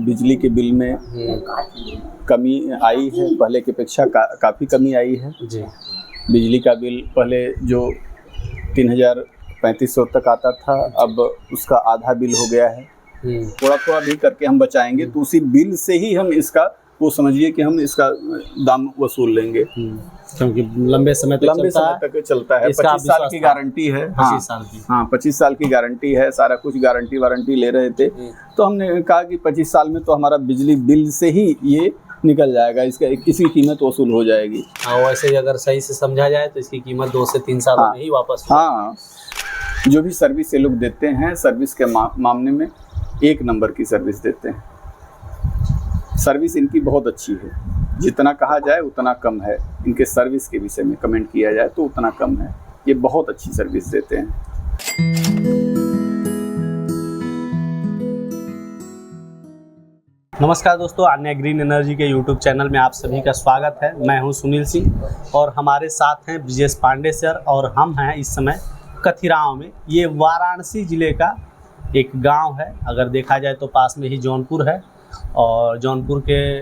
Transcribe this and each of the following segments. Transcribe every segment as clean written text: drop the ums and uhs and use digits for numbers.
बिजली के बिल में कमी आई है, पहले की अपेक्षा काफ़ी कमी आई है जी। बिजली का बिल पहले जो 3,000-3,500 तक आता था, अब उसका आधा बिल हो गया है। थोड़ा थोड़ा भी करके हम बचाएंगे तो उसी बिल से ही हम इसका वो समझिए कि हम इसका दाम वसूल लेंगे, क्योंकि लंबे समय तक चलता है। 25 साल की गारंटी है। 25 साल की। हाँ, 25 साल की गारंटी है। सारा कुछ गारंटी वारंटी ले रहे थे, तो हमने कहा कि 25 साल में तो हमारा बिजली बिल से ही ये निकल जाएगा, इसका इसकी कीमत वसूल हो जाएगी। हाँ, वैसे अगर सही से समझा जाए तो इसकी कीमत 2 से 3 साल में ही वापस। हाँ, जो भी सर्विस ये लोग देते हैं, सर्विस के मामले में 1 नंबर की सर्विस देते हैं। सर्विस इनकी बहुत अच्छी है, जितना कहा जाए उतना कम है। इनके सर्विस के विषय में कमेंट किया जाए तो उतना कम है। ये बहुत अच्छी सर्विस देते हैं। नमस्कार दोस्तों, अन्य ग्रीन एनर्जी के यूट्यूब चैनल में आप सभी का स्वागत है। मैं हूं सुनील सिंह और हमारे साथ हैं ब्रिजेश पांडे सर, और हम हैं इस समय कथिराव में। ये वाराणसी ज़िले का एक गांव है। अगर देखा जाए तो पास में ही जौनपुर है और जौनपुर के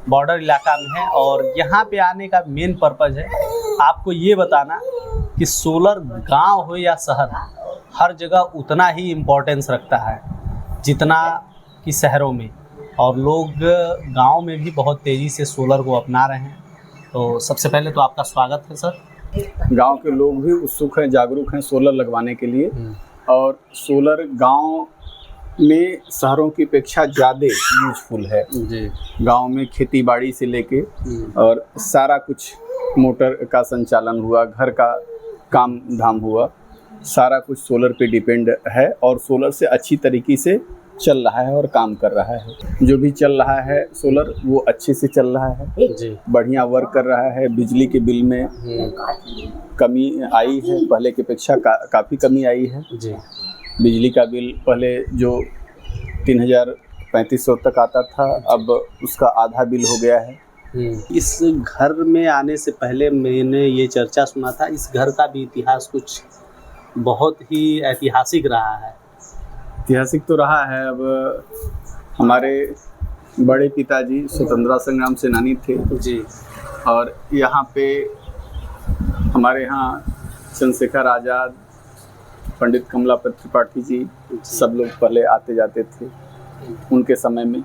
बॉर्डर इलाका में है। और यहाँ पे आने का मेन पर्पज़ है आपको ये बताना कि सोलर गांव हो या शहर, हर जगह उतना ही इम्पोर्टेंस रखता है जितना कि शहरों में। और लोग गांव में भी बहुत तेज़ी से सोलर को अपना रहे हैं। तो सबसे पहले तो आपका स्वागत है सर। गांव के लोग भी उत्सुक हैं, जागरूक हैं सोलर लगवाने के लिए। और सोलर गांव में शहरों की अपेक्षा ज़्यादा यूजफुल है जी। गांव में खेती बाड़ी से लेके और सारा कुछ, मोटर का संचालन हुआ, घर का काम धाम हुआ, सारा कुछ सोलर पे डिपेंड है। और सोलर से अच्छी तरीके से चल रहा है और काम कर रहा है। जो भी चल रहा है सोलर, वो अच्छे से चल रहा है जी, बढ़िया वर्क कर रहा है। बिजली के बिल में कमी आई है, पहले की अपेक्षा काफ़ी कमी आई है जी। बिजली का बिल पहले जो 3,000-3,500 तक आता था, अब उसका आधा बिल हो गया है। इस घर में आने से पहले मैंने ये चर्चा सुना था, इस घर का भी इतिहास कुछ बहुत ही ऐतिहासिक रहा है। ऐतिहासिक तो रहा है। अब हमारे बड़े पिताजी स्वतंत्रता संग्राम सेनानी थे जी। और यहाँ पे हमारे यहाँ चंद्रशेखर आज़ाद, पंडित कमलापति त्रिपाठी जी, सब लोग पहले आते जाते थे उनके समय में।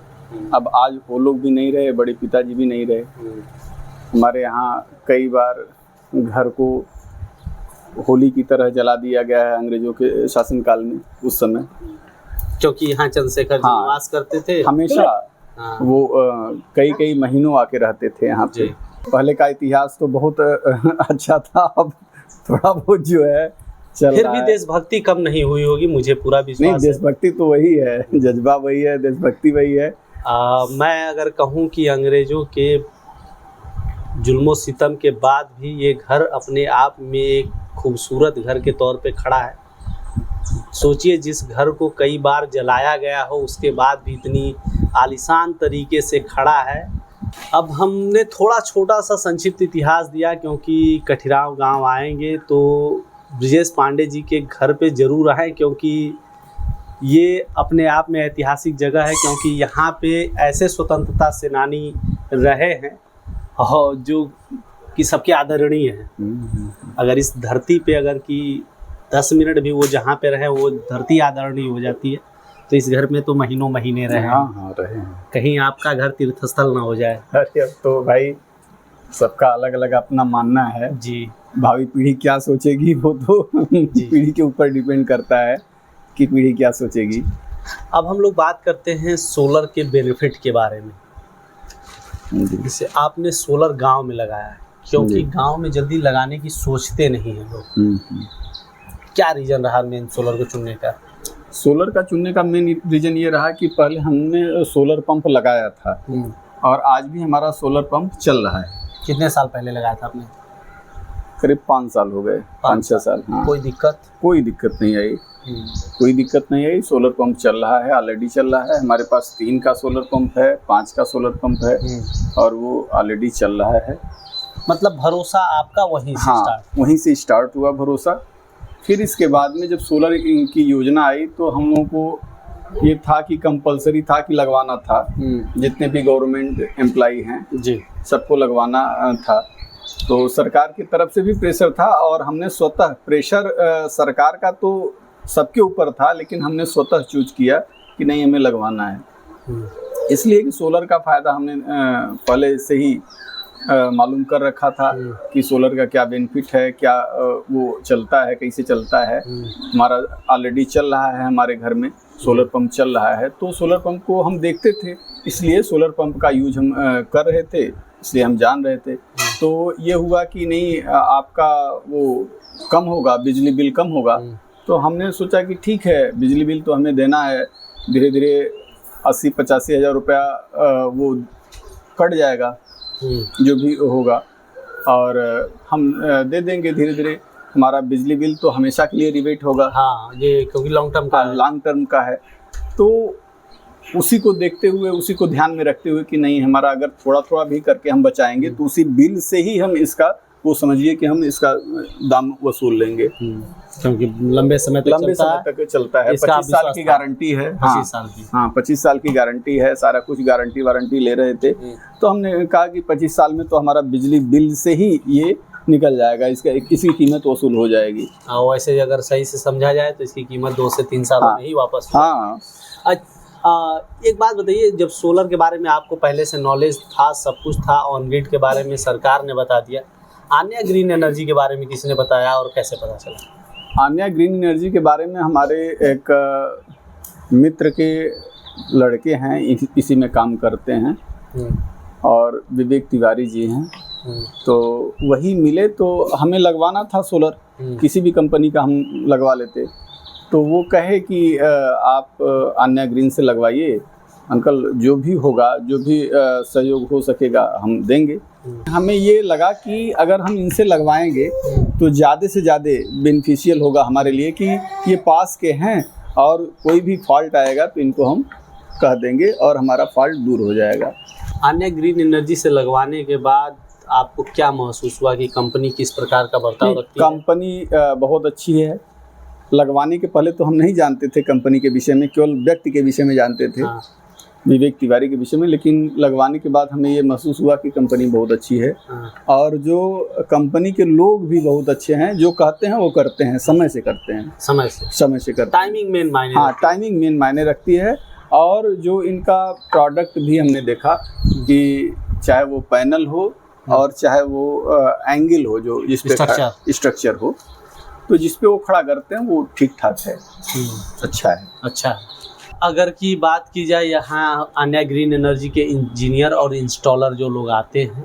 अब आज वो लोग भी नहीं रहे, बड़े पिताजी भी नहीं रहे। हमारे यहाँ कई बार घर को होली की तरह जला दिया गया है अंग्रेजों के शासनकाल में उस समय, क्योंकि यहाँ चंद्रशेखर जी निवास करते थे हमेशा। वो कई महीनों आके रहते थे यहाँ पे। पहले का इतिहास तो बहुत अच्छा था, अब थोड़ा बहुत जो है चल फिर भी देशभक्ति कम नहीं हुई होगी, मुझे पूरा विश्वास नहीं। देशभक्ति तो वही है, जज्बा वही है, देशभक्ति वही है। मैं अगर कहूँ कि अंग्रेजों के जुल्मो सितम के बाद भी ये घर अपने आप में एक खूबसूरत घर के तौर पे खड़ा है। सोचिए, जिस घर को कई बार जलाया गया हो उसके बाद भी इतनी आलीशान तरीके से खड़ा है। अब हमने थोड़ा छोटा सा संक्षिप्त इतिहास दिया, क्योंकि कठिराव गांव आएंगे तो ब्रिजेश पांडे जी के घर पे ज़रूर आएँ, क्योंकि ये अपने आप में ऐतिहासिक जगह है। क्योंकि यहाँ पे ऐसे स्वतंत्रता सेनानी रहे हैं और जो कि सबके आदरणीय हैं। अगर इस धरती पे अगर कि 10 मिनट भी वो जहाँ पे रहे, वो धरती आदरणीय हो जाती है। तो इस घर में तो महीनों महीने रहे। हाँ रहे हैं। कहीं आपका घर तीर्थस्थल ना हो जाए। अरे अब तो भाई सबका अलग अलग अपना मानना है जी। भावी पीढ़ी क्या सोचेगी वो तो पीढ़ी के ऊपर डिपेंड करता है कि पीढ़ी क्या सोचेगी। अब हम लोग बात करते हैं सोलर के बेनिफिट के बारे में। जैसे आपने सोलर गांव में लगाया है, क्योंकि गांव में जल्दी लगाने की सोचते नहीं हैं लोग। क्या रीज़न रहा मेन सोलर को चुनने का? सोलर का चुनने का मेन रीज़न ये रहा कि पहले हमने सोलर पंप लगाया था और आज भी हमारा सोलर पंप चल रहा है। कितने साल पहले लगाया था आपने? करीब 5 साल हो गए, 5-6 साल। हाँ। कोई दिक्कत? कोई दिक्कत नहीं आई, कोई दिक्कत नहीं आई। सोलर पंप चल रहा है, ऑलरेडी चल रहा है। हमारे पास 3 का सोलर पंप है, 5 का सोलर पंप है और वो ऑलरेडी चल रहा है। मतलब भरोसा आपका वहीं से वहीं से स्टार्ट हुआ भरोसा। फिर इसके बाद में जब सोलर की योजना आई तो हम लोगों को ये था कि कंपलसरी था कि लगवाना था, जितने भी गवर्नमेंट एम्प्लॉई हैं जी सबको लगवाना था। तो सरकार की तरफ से भी प्रेशर था और हमने स्वतः प्रेशर सरकार का तो सबके ऊपर था, लेकिन हमने स्वतः चूज किया कि नहीं हमें लगवाना है। इसलिए कि सोलर का फ़ायदा हमने पहले से ही मालूम कर रखा था कि सोलर का क्या बेनिफिट है, क्या वो चलता है, कैसे चलता है। हमारा ऑलरेडी चल रहा है, हमारे घर में सोलर पंप चल रहा है, तो सोलर पंप को हम देखते थे, इसलिए सोलर पंप का यूज हम कर रहे थे, इसलिए हम जान रहे थे। तो ये हुआ कि नहीं आपका वो कम होगा, बिजली बिल कम होगा, तो हमने सोचा कि ठीक है बिजली बिल तो हमें देना है, धीरे धीरे 80-85 हज़ार रुपया वो कट जाएगा जो भी होगा, और हम दे देंगे धीरे धीरे। हमारा बिजली बिल तो हमेशा के लिए रिबेट होगा। हाँ, ये क्योंकि लॉन्ग टर्म का है, तो उसी को देखते हुए, उसी को ध्यान में रखते हुए कि नहीं हमारा अगर थोड़ा थोड़ा भी करके हम बचाएंगे तो उसी बिल से ही हम इसका वो समझिए कि हम इसका दाम वसूल लेंगे, क्योंकि लंबे समय तक चलता है। 25 साल की गारंटी है। 25 साल की, हाँ 25 साल की गारंटी है, सारा कुछ गारंटी वारंटी ले रहे थे। तो हमने कहा कि 25 साल में तो हमारा बिजली बिल से ही ये निकल जाएगा, इसका इसकी कीमत वसूल हो जाएगी। वैसे अगर सही से समझा जाए तो इसकी कीमत 2 से 3 साल में ही वापस। हाँ। एक बात बताइए, जब सोलर के बारे में आपको पहले से नॉलेज था, सब कुछ था, ऑन ग्रिड के बारे में सरकार ने बता दिया, आन्या ग्रीन एनर्जी के बारे में किसने बताया और कैसे पता चला? आन्या ग्रीन एनर्जी के बारे में हमारे एक मित्र के लड़के हैं, इसी में काम करते हैं, और विवेक तिवारी जी हैं। तो वही मिले, तो हमें लगवाना था सोलर, किसी भी कंपनी का हम लगवा लेते। तो वो कहे कि आप आन्या ग्रीन से लगवाइए अंकल, जो भी होगा, जो भी सहयोग हो सकेगा हम देंगे। हमें ये लगा कि अगर हम इनसे लगवाएंगे तो ज़्यादा से ज़्यादा बेनिफिशियल होगा हमारे लिए कि ये पास के हैं और कोई भी फॉल्ट आएगा तो इनको हम कह देंगे और हमारा फॉल्ट दूर हो जाएगा। आन्या ग्रीन एनर्जी से लगवाने के बाद आपको क्या महसूस हुआ कि कंपनी किस प्रकार का बर्ताव रखती है? कंपनी बहुत अच्छी है। लगवाने के पहले तो हम नहीं जानते थे कंपनी के विषय में, केवल व्यक्ति के विषय में जानते थे। हाँ। विवेक तिवारी के विषय में, लेकिन लगवाने के बाद हमें ये महसूस हुआ कि कंपनी बहुत अच्छी है। हाँ। और जो कंपनी के लोग भी बहुत अच्छे हैं, जो कहते हैं वो करते हैं, समय से करते हैं, समय से करते हैं। टाइमिंग मेन मायने, हाँ टाइमिंग मेन मायने रखती है। और जो इनका प्रोडक्ट भी हमने देखा कि चाहे वो पैनल हो और चाहे वो एंगल हो, जो जिस पे स्ट्रक्चर हो, तो जिस पे वो खड़ा करते हैं वो ठीक ठाक है, अच्छा है। अच्छा है। अगर की बात की जाए यहाँ आन्या ग्रीन एनर्जी के इंजीनियर और इंस्टॉलर जो लोग आते हैं,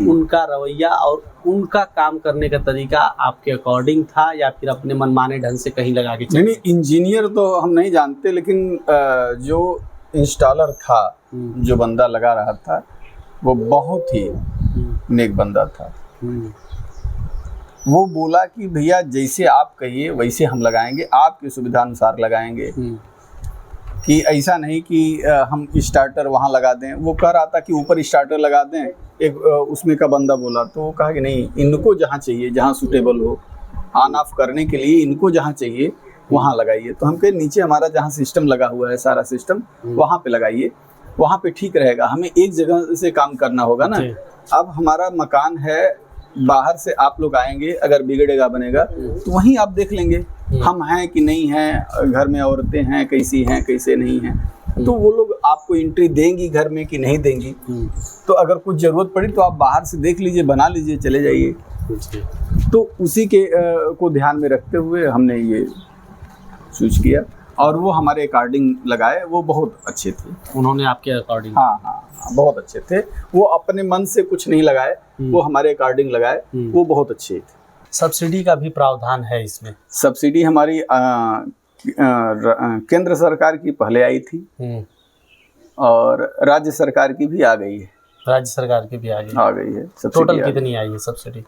उनका रवैया और उनका काम करने का तरीका आपके अकॉर्डिंग था या फिर अपने मनमाने ढंग से कहीं लगा के चले? नहीं, इंजीनियर तो हम नहीं जानते, लेकिन जो इंस्टॉलर था, जो बंदा लगा रहा था, वो बहुत ही नेक बंदा था। वो बोला कि भैया जैसे आप कहिए वैसे हम लगाएंगे, आपकी सुविधा अनुसार लगाएंगे, कि ऐसा नहीं कि हम स्टार्टर वहाँ लगा दें। वो कह रहा था कि ऊपर स्टार्टर लगा दें, एक उसमें का बंदा बोला, तो वो कहा कि नहीं, इनको जहाँ चाहिए, जहाँ सूटेबल हो ऑन ऑफ करने के लिए, इनको जहाँ चाहिए वहाँ लगाइए। तो हम कहे नीचे हमारा जहाँ सिस्टम लगा हुआ है, सारा सिस्टम वहाँ पे लगाइए, वहाँ पे ठीक रहेगा। हमें एक जगह से काम करना होगा ना। अब हमारा मकान है, बाहर से आप लोग आएंगे, अगर बिगड़ेगा बनेगा तो वहीं आप देख लेंगे हम हैं कि नहीं हैं, घर में औरतें हैं कैसी हैं कैसे नहीं हैं, तो वो लोग आपको एंट्री देंगी घर में कि नहीं देंगी। तो अगर कुछ ज़रूरत पड़ी तो आप बाहर से देख लीजिए, बना लीजिए, चले जाइए। तो उसी के को ध्यान में रखते हुए हमने ये चूज किया और वो हमारे अकॉर्डिंग लगाए, वो बहुत अच्छे थे। उन्होंने आपके अकॉर्डिंग? हाँ, बहुत अच्छे थे। वो अपने मन से कुछ नहीं लगाए, वो हमारे अकॉर्डिंग लगाए, वो बहुत अच्छे थे। सब्सिडी का भी प्रावधान है इसमें? सब्सिडी हमारी केंद्र सरकार की पहले आई थी और राज्य सरकार की भी आ गई है। राज्य सरकार की भी आ गई है। टोटल कितनी आई है सब्सिडी?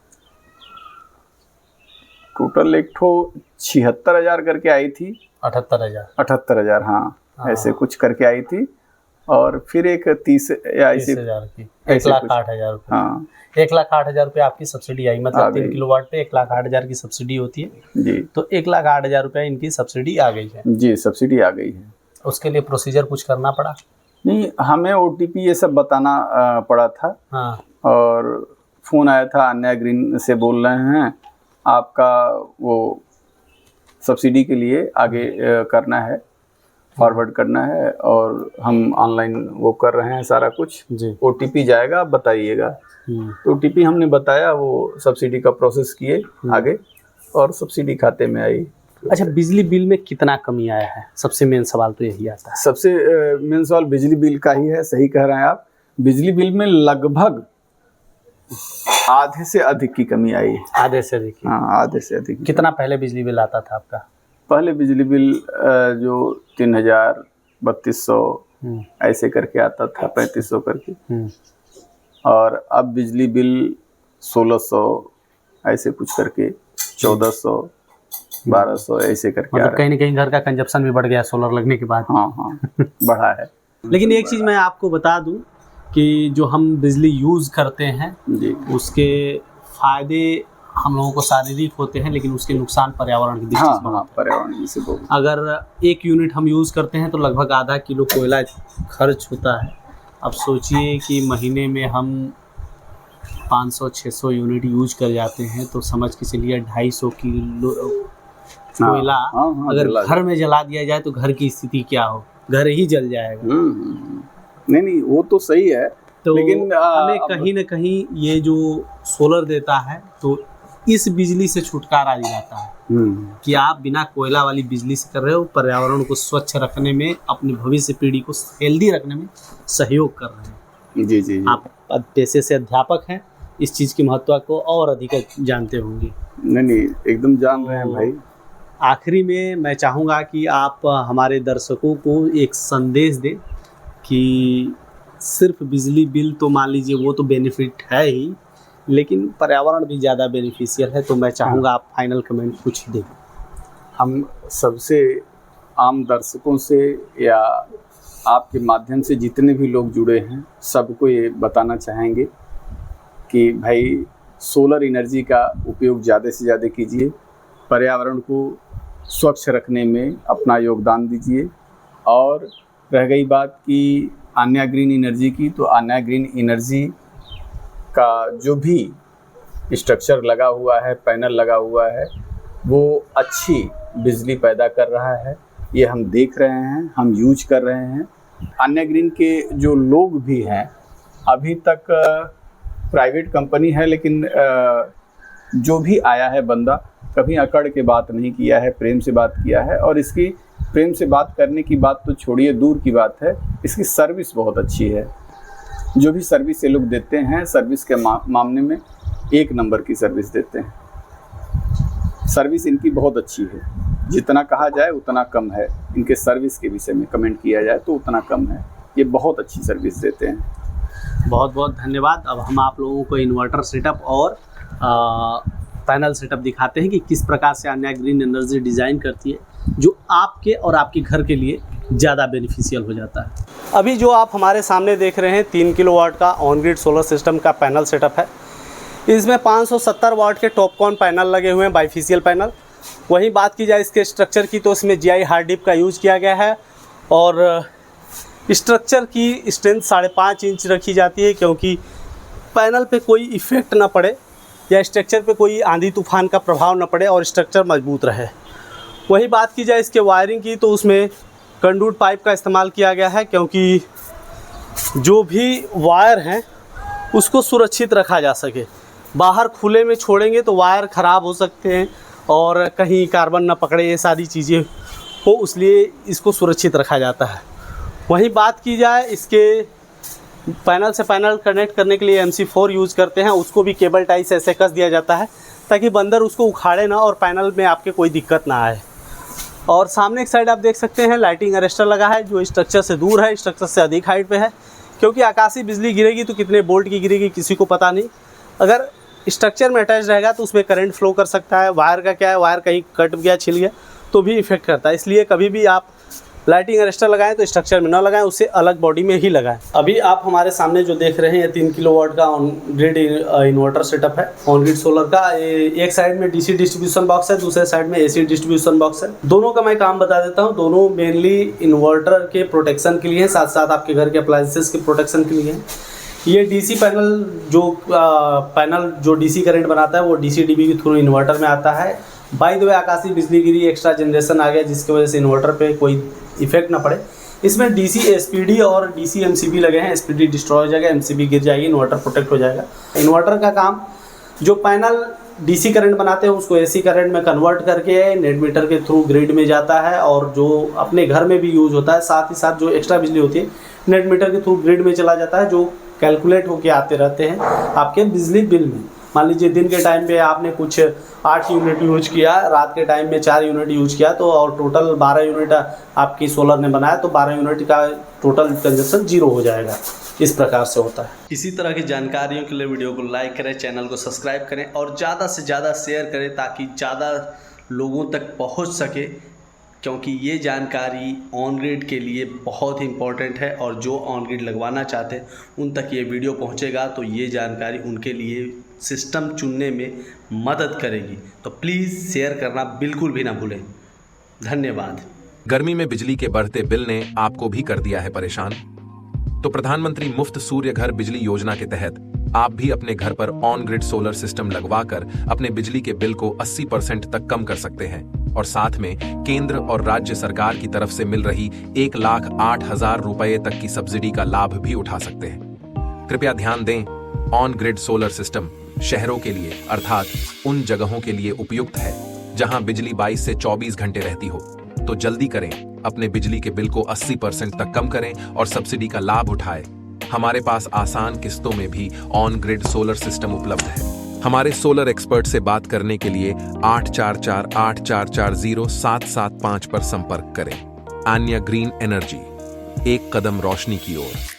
टोटल एक ठो 76,000 करके आई थी। 78,000 हाँ, ऐसे कुछ करके आई थी। और फिर एक 30,000 की, 1,08,000 रुपये। हाँ, 1,08,000 रुपये आपकी सब्सिडी आई, मतलब 3 किलोवाट पे 1,08,000 की सब्सिडी होती है जी। तो 1,08,000 रुपये इनकी सब्सिडी आ गई है जी, सब्सिडी आ गई है। उसके लिए प्रोसीजर कुछ करना पड़ा? नहीं, हमें OTP ये सब बताना पड़ा था। हाँ। और फ़ोन आया था, अन्या ग्रीन से बोल रहे हैं आपका वो सब्सिडी के लिए आगे करना है, फॉरवर्ड करना है, और हम ऑनलाइन वो कर रहे हैं सारा कुछ जी। OTP जाएगा, आप बताइएगा। तो OTP हमने बताया, वो सब्सिडी का प्रोसेस किए आगे और सब्सिडी खाते में आई। अच्छा, बिजली बिल में कितना कमी आया है? सबसे मेन सवाल तो यही आता है। सबसे मेन सवाल बिजली बिल का ही है, सही कह रहे हैं आप। बिजली बिल में लगभग आधे से अधिक की कमी आई है। आधे से अधिक? हाँ, आधे से अधिक। कितना पहले बिजली बिल आता था आपका? पहले बिजली बिल जो 3000, 3200 ऐसे करके आता था, 3500 करके। और अब बिजली बिल 1600 ऐसे कुछ करके, 1400, 1200 ऐसे करके। मतलब कहीं ना कहीं घर का कंजप्शन भी बढ़ गया सोलर लगने के बाद। हाँ बढ़ा है। लेकिन एक चीज़ मैं आपको बता दूं कि जो हम बिजली यूज़ करते हैं जी, उसके फायदे हम लोगों को शारीरिक होते हैं, लेकिन उसके नुकसान पर्यावरण की दृष्टि से। हाँ, पर्यावरण से बोल। अगर 1 यूनिट हम यूज़ करते हैं तो लगभग आधा किलो कोयला खर्च होता है। अब सोचिए कि महीने में हम 500-600 यूनिट यूज कर जाते हैं, तो समझ के चलिए 250 किलो कोयला अगर घर में जला दिया जाए तो घर की स्थिति क्या हो? घर ही जल जाएगा। नहीं, वो तो सही है। तो लेकिन हमें कहीं ना कहीं ये जो सोलर देता है तो इस बिजली से छुटकारा दिलाता है कि आप बिना कोयला वाली बिजली से कर रहे हो, पर्यावरण को स्वच्छ रखने में, अपनी भविष्य पीढ़ी को हेल्दी रखने में सहयोग कर रहे हैं। जी। आप पेशे से अध्यापक हैं, इस चीज़ की महत्व को और अधिक जानते होंगे। नहीं, एकदम जान रहे हैं भाई। आखिरी में मैं चाहूँगा कि आप हमारे दर्शकों को एक संदेश दें कि सिर्फ बिजली बिल तो मान लीजिए वो तो बेनिफिट है ही, लेकिन पर्यावरण भी ज़्यादा बेनिफिशियल है। तो मैं चाहूँगा आप फाइनल कमेंट कुछ दें। हम सबसे आम दर्शकों से या आपके माध्यम से जितने भी लोग जुड़े हैं, सबको ये बताना चाहेंगे कि भाई सोलर एनर्जी का उपयोग ज़्यादा से ज़्यादा कीजिए, पर्यावरण को स्वच्छ रखने में अपना योगदान दीजिए। और रह गई बात कि अन्या ग्रीन एनर्जी की, तो अन्या ग्रीन एनर्जी का जो भी स्ट्रक्चर लगा हुआ है, पैनल लगा हुआ है, वो अच्छी बिजली पैदा कर रहा है। ये हम देख रहे हैं, हम यूज कर रहे हैं। अन्या ग्रीन के जो लोग भी हैं, अभी तक प्राइवेट कंपनी है, लेकिन जो भी आया है बंदा, कभी अकड़ के बात नहीं किया है, प्रेम से बात किया है। और इसकी प्रेम से बात करने की बात तो छोड़िए, दूर की बात है, इसकी सर्विस बहुत अच्छी है। जो भी सर्विस ये लोग देते हैं, सर्विस के मामले में 1 नंबर की सर्विस देते हैं। सर्विस इनकी बहुत अच्छी है, जितना कहा जाए उतना कम है। इनके सर्विस के विषय में कमेंट किया जाए तो उतना कम है। ये बहुत अच्छी सर्विस देते हैं। बहुत बहुत धन्यवाद। अब हम आप लोगों को इन्वर्टर सेटअप और पैनल सेटअप दिखाते हैं कि किस प्रकार से अन्या ग्रीन एनर्जी डिज़ाइन करती है, जो आपके और आपके घर के लिए ज़्यादा बेनिफिशियल हो जाता है। अभी जो आप हमारे सामने देख रहे हैं 3 किलोवाट का ऑन ग्रिड सोलर सिस्टम का पैनल सेटअप है। इसमें 570 वाट के टॉपकॉन पैनल लगे हुए हैं, बाइफेशियल पैनल। वहीं बात की जाए इसके स्ट्रक्चर की, तो इसमें GI हार्ड डिप का यूज़ किया गया है और स्ट्रक्चर की स्ट्रेंथ 5.5 इंच रखी जाती है, क्योंकि पैनल पे कोई इफ़ेक्ट ना पड़े या स्ट्रक्चर पे कोई आंधी तूफान का प्रभाव ना पड़े और स्ट्रक्चर मजबूत रहे। वही बात की जाए इसके वायरिंग की, तो उसमें कंडूट पाइप का इस्तेमाल किया गया है, क्योंकि जो भी वायर हैं उसको सुरक्षित रखा जा सके। बाहर खुले में छोड़ेंगे तो वायर ख़राब हो सकते हैं और कहीं कार्बन ना पकड़े, ये सारी चीज़ें हो, इसलिए इसको सुरक्षित रखा जाता है। वहीं बात की जाए इसके पैनल से पैनल कनेक्ट करने के लिए MC4 यूज़ करते हैं, उसको भी केबल टाई से ऐसे कस दिया जाता है ताकि बंदर उसको उखाड़े ना और पैनल में आपके कोई दिक्कत ना आए। और सामने एक साइड आप देख सकते हैं लाइटिंग अरेस्टर लगा है, जो स्ट्रक्चर से दूर है, स्ट्रक्चर से अधिक हाइट पे है, क्योंकि आकाशीय बिजली गिरेगी तो कितने वोल्ट की गिरेगी किसी को पता नहीं। अगर स्ट्रक्चर में अटैच रहेगा तो उसमें करंट फ्लो कर सकता है। वायर का क्या है, वायर कहीं कट गया, छिल गया तो भी इफेक्ट करता है। इसलिए कभी भी आप लाइटिंग अरेस्टर लगाएं तो स्ट्रक्चर में ना लगाएं, उससे अलग बॉडी में ही लगाएं। अभी आप हमारे सामने जो देख रहे हैं 3 किलोवाट का ऑन ग्रिड इन्वर्टर सेटअप है ऑन ग्रिड सोलर का। एक साइड में डीसी डिस्ट्रीब्यूशन बॉक्स है, दूसरे साइड में एसी डिस्ट्रीब्यूशन बॉक्स है। दोनों का मैं काम बता देता हूँ। दोनों मेनली इन्वर्टर के प्रोटेक्शन के लिए है, साथ साथ आपके घर के अप्लायंसेस के प्रोटेक्शन के लिए है। ये डीसी पैनल जो डीसी करंट बनाता है वो डीसी डीबी के थ्रू इन्वर्टर में आता है। बाय द वे आकाशीय बिजली गिरी, एक्स्ट्रा जनरेशन आ गया जिसकी वजह से इन्वर्टर पे कोई इफेक्ट ना पड़े। इसमें डीसी एसपीडी और डीसी एमसीबी लगे हैं। एसपीडी डिस्ट्रॉय हो जाएगा, एमसीबी गिर जाएगी, इन्वर्टर प्रोटेक्ट हो जाएगा। इन्वर्टर का काम, जो पैनल डीसी करंट बनाते हैं उसको एसी करंट में कन्वर्ट करके नेट मीटर के थ्रू ग्रिड में जाता है, और जो अपने घर में भी यूज होता है। साथ ही साथ जो एक्स्ट्रा बिजली होती है नेट मीटर के थ्रू ग्रिड में चला जाता है, जो कैलकुलेट होके आते रहते हैं आपके बिजली बिल में। मान लीजिए दिन के टाइम पे आपने कुछ 8 यूनिट यूज किया, रात के टाइम में 4 यूनिट यूज किया, तो और टोटल 12 यूनिट आपकी सोलर ने बनाया, तो 12 यूनिट का टोटल कंजप्शन 0 हो जाएगा। इस प्रकार से होता है। इसी तरह की जानकारियों के लिए वीडियो को लाइक करें, चैनल को सब्सक्राइब करें और ज़्यादा से ज़्यादा शेयर करें ताकि ज़्यादा लोगों तक पहुंच सके, क्योंकि ये जानकारी ऑन ग्रिड के लिए बहुत ही इम्पोर्टेंट है। और जो ऑन ग्रिड लगवाना चाहते हैं उन तक ये वीडियो पहुंचेगा तो ये जानकारी उनके लिए सिस्टम चुनने में मदद करेगी। तो प्लीज़ शेयर करना बिल्कुल भी ना भूलें। धन्यवाद। गर्मी में बिजली के बढ़ते बिल ने आपको भी कर दिया है परेशान? तो प्रधानमंत्री मुफ्त सूर्य घर बिजली योजना के तहत आप भी अपने घर पर ऑन ग्रिड सोलर सिस्टम लगवाकर अपने बिजली के बिल को 80% तक कम कर सकते हैं, और साथ में केंद्र और राज्य सरकार की तरफ से मिल रही 1,08,000 रुपए तक की सब्सिडी का लाभ भी उठा सकते हैं। कृपया ध्यान दें, ऑन ग्रिड सोलर सिस्टम शहरों के लिए अर्थात उन जगहों के लिए उपयुक्त है जहां बिजली 22 से 24 घंटे रहती हो। तो जल्दी करें, अपने बिजली के बिल को 80% तक कम करें और सब्सिडी का लाभ उठाएं। हमारे पास आसान किस्तों में भी ऑन ग्रिड सोलर सिस्टम उपलब्ध है। हमारे सोलर एक्सपर्ट से बात करने के लिए 8448440775 पर संपर्क करें। आन्या ग्रीन एनर्जी, एक कदम रोशनी की ओर।